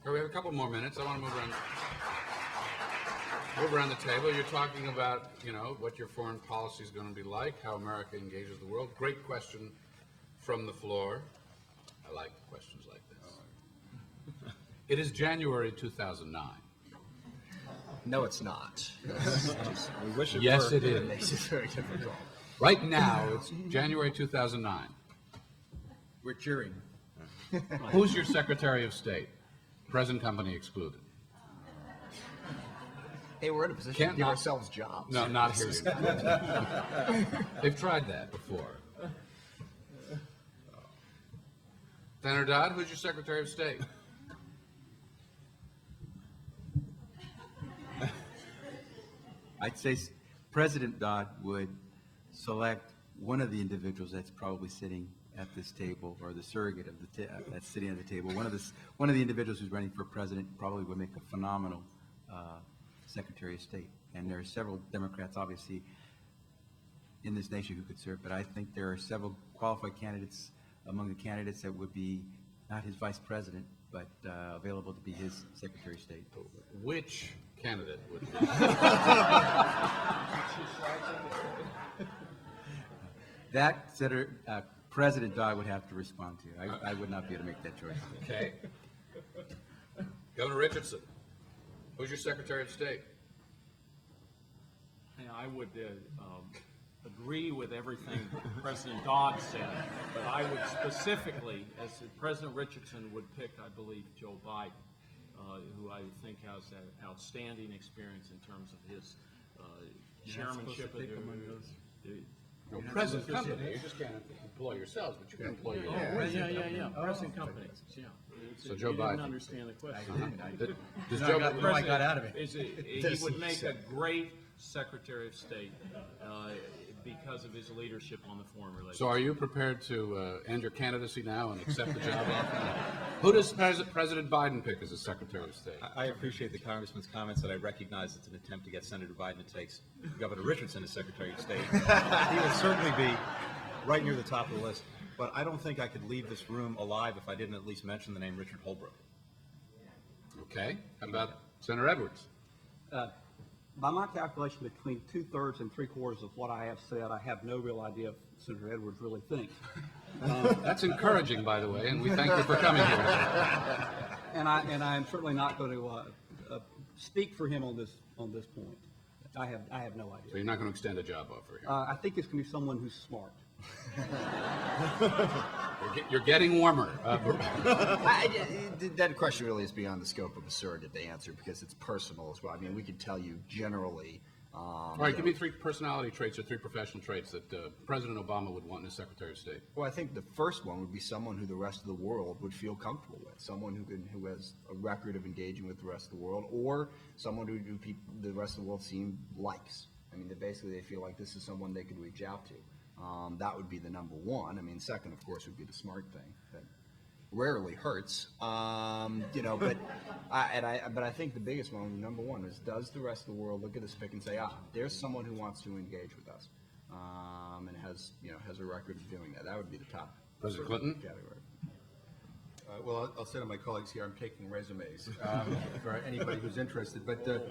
We have a couple more minutes. I want to move around the table. You're talking about, what your foreign policy is going to be like, how America engages the world. Great question from the floor. I like questions like this. It is January 2009. No, it's not. We wish it Yes, were. it is. It makes it very difficult. Right now, it's January 2009. We're cheering. Who's your Secretary of State? Present company excluded. Hey, we're in a position Can't to give not- ourselves jobs. No, not here. They've tried that before. Senator Dodd, who's your Secretary of State? I'd say President Dodd would select one of the individuals that's probably sitting at this table, or the surrogate of that's sitting at the table. One of the individuals who's running for president probably would make a phenomenal Secretary of State. And there are several Democrats, obviously, in this nation who could serve. But I think there are several qualified candidates among the candidates that would be not his vice president, but available to be his Secretary of State. Which candidate would be? That President Dodd would have to respond to. I would not be able to make that choice. Okay. Governor Richardson, who's your Secretary of State? I would agree with everything President Dodd said, but I would specifically, as President Richardson would pick, I believe, Joe Biden, who I think has that outstanding experience in terms of his chairmanship of No, present company. You just can't employ yourselves, but you can employ your. present companies, yeah. So Joe You Biden. didn't understand the question. Does No, Joe I got- Biden? I got out of it. He would make a great Secretary of State because of his leadership on the foreign relations. So are you prepared to end your candidacy now and accept the job offer? Who does President Biden pick as his Secretary of State? I appreciate the Congressman's comments, that I recognize it's an attempt to get Senator Biden to take Governor Richardson as Secretary of State. He will certainly be right near the top of the list. But I don't think I could leave this room alive if I didn't at least mention the name Richard Holbrooke. Okay. How about Senator Edwards? By my calculation, between 2/3 and 3/4 of what I have said, I have no real idea if Senator Edwards really thinks. That's encouraging, by the way, and we thank you for coming here. And I'm certainly not going to speak for him on this point. I have no So idea. you're not going to extend a job offer here. I think it's going to be someone who's smart. You're getting warmer. That question really is beyond the scope of a surrogate to answer, because it's personal as well. I mean, we could tell you generally. All right, give me 3 personality traits or 3 professional traits that President Obama would want in his Secretary of State. Well, I think the first one would be someone who the rest of the world would feel comfortable with, someone who has a record of engaging with the rest of the world, or someone who the rest of the world likes. I mean, they feel like this is someone they could reach out to. That would be the number one. I mean, second, of course, would be the smart thing. That rarely hurts, But I think the biggest one, number one, is does the rest of the world look at this pick and say, there's someone who wants to engage with us, and has a record of doing that. That would be the top. President Clinton? Category. Well, I'll say to my colleagues here, I'm taking resumes for anybody who's interested. But the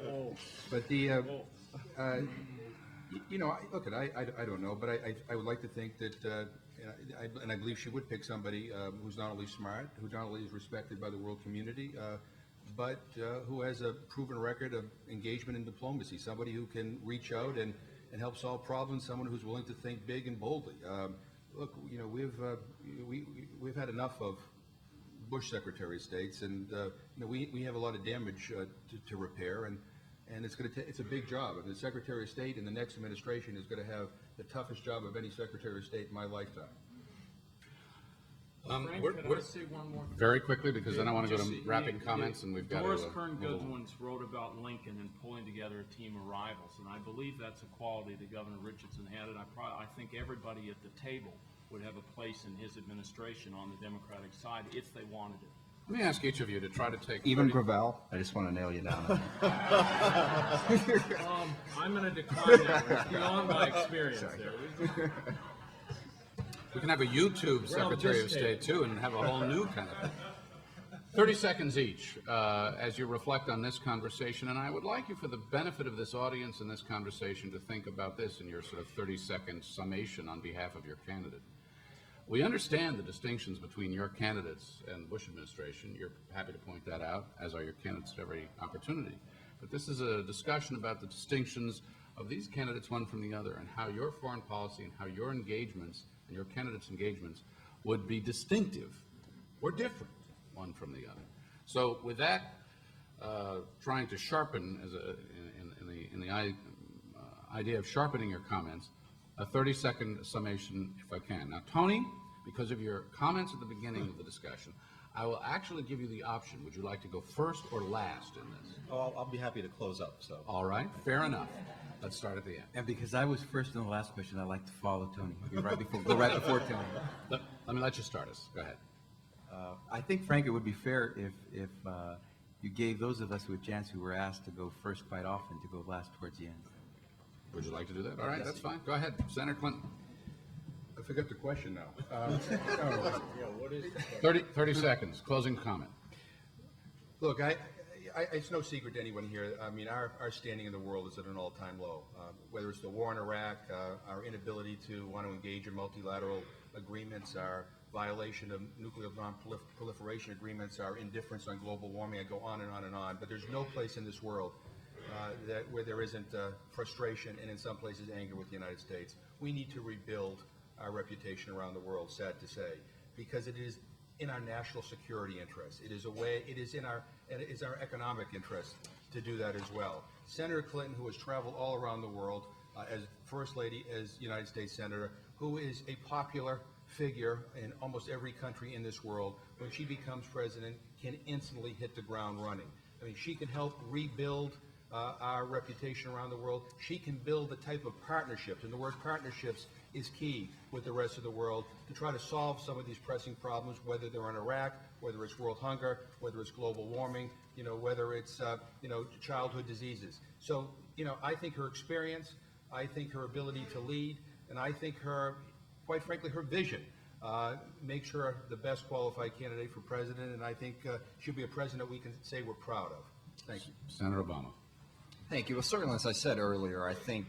look, I don't know, but I would like to think that, and I believe she would pick somebody who's not only smart, who not only is respected by the world community, but who has a proven record of engagement in diplomacy, somebody who can reach out and help solve problems, someone who's willing to think big and boldly. Look, we've had enough of Bush Secretary of States, and we have a lot of damage to repair, and it's a big job. And the Secretary of State in the next administration is going to have the toughest job of any Secretary of State in my lifetime. Frank, could I say one more thing? Very quickly, because then I want to go to wrapping comments, and we've got Doris to. Kern Goodwins wrote about Lincoln and pulling together a team of rivals, and I believe that's a quality that Governor Richardson had, and I think everybody at the table would have a place in his administration on the Democratic side if they wanted it. Let me ask each of you to try to take. Even Gravel? I just want to nail you down. I'm going to decline that. It's beyond my experience there. We can have a YouTube Secretary of State too, and have a whole new kind of thing. 30 seconds each as you reflect on this conversation, and I would like you, for the benefit of this audience and this conversation, to think about this in your sort of 30-second summation on behalf of your candidate. We understand the distinctions between your candidates and the Bush administration. You're happy to point that out, as are your candidates at every opportunity. But this is a discussion about the distinctions of these candidates one from the other, and how your foreign policy and how your engagements and your candidates' engagements would be distinctive or different one from the other. So with that, trying to sharpen in the idea of sharpening your comments, a 30-second summation if I can. Now, Tony, because of your comments at the beginning of the discussion, I will actually give you the option. Would you like to go first or last in this? Oh, I'll be happy to close up, so. All right, fair enough. Let's start at the end. And because I was first in the last question, I'd like to follow Tony. Go right before Tony. Let me let you start us. Go ahead. I think, Frank, it would be fair if you gave those of us who had chance, who were asked to go first quite often, to go last towards the end. Would you like to do that? All right, that's fine. Go ahead, Senator Clinton. I forgot the question now. 30 seconds, closing comment. Look, it's no secret to anyone here. I mean, our standing in the world is at an all-time low. Whether it's the war in Iraq, our inability to want to engage in multilateral agreements, our violation of nuclear non-proliferation agreements, our indifference on global warming, I go on and on and on. But there's no place in this world where there isn't frustration and in some places anger with the United States. We need to rebuild our reputation around the world, sad to say, because it is in our national security interest. It is our economic interest to do that as well. Senator Clinton, who has traveled all around the world as First Lady, as United States Senator, who is a popular figure in almost every country in this world, when she becomes president, can instantly hit the ground running. I mean, she can help rebuild our reputation around the world. She can build the type of partnerships, and the word partnerships is key with the rest of the world, to try to solve some of these pressing problems, whether they're in Iraq, whether it's world hunger, whether it's global warming, whether it's, childhood diseases. So, I think her experience, I think her ability to lead, and I think her, quite frankly, her vision makes her the best qualified candidate for president, and I think she'll be a president we can say we're proud of. Thank you. Senator Obama. Thank you. Well, certainly, as I said earlier, I think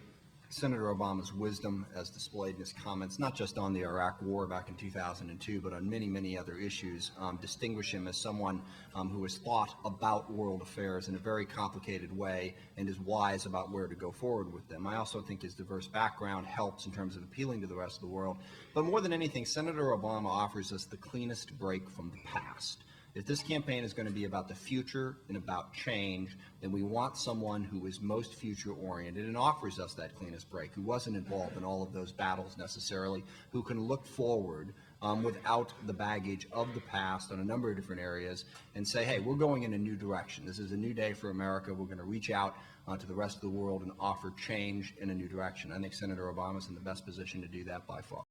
Senator Obama's wisdom, as displayed in his comments, not just on the Iraq War back in 2002, but on many, many other issues, distinguish him as someone who has thought about world affairs in a very complicated way and is wise about where to go forward with them. I also think his diverse background helps in terms of appealing to the rest of the world. But more than anything, Senator Obama offers us the cleanest break from the past. If this campaign is going to be about the future and about change, then we want someone who is most future-oriented and offers us that cleanest break, who wasn't involved in all of those battles necessarily, who can look forward without the baggage of the past on a number of different areas and say, hey, we're going in a new direction. This is a new day for America. We're going to reach out to the rest of the world and offer change in a new direction. I think Senator Obama's in the best position to do that by far.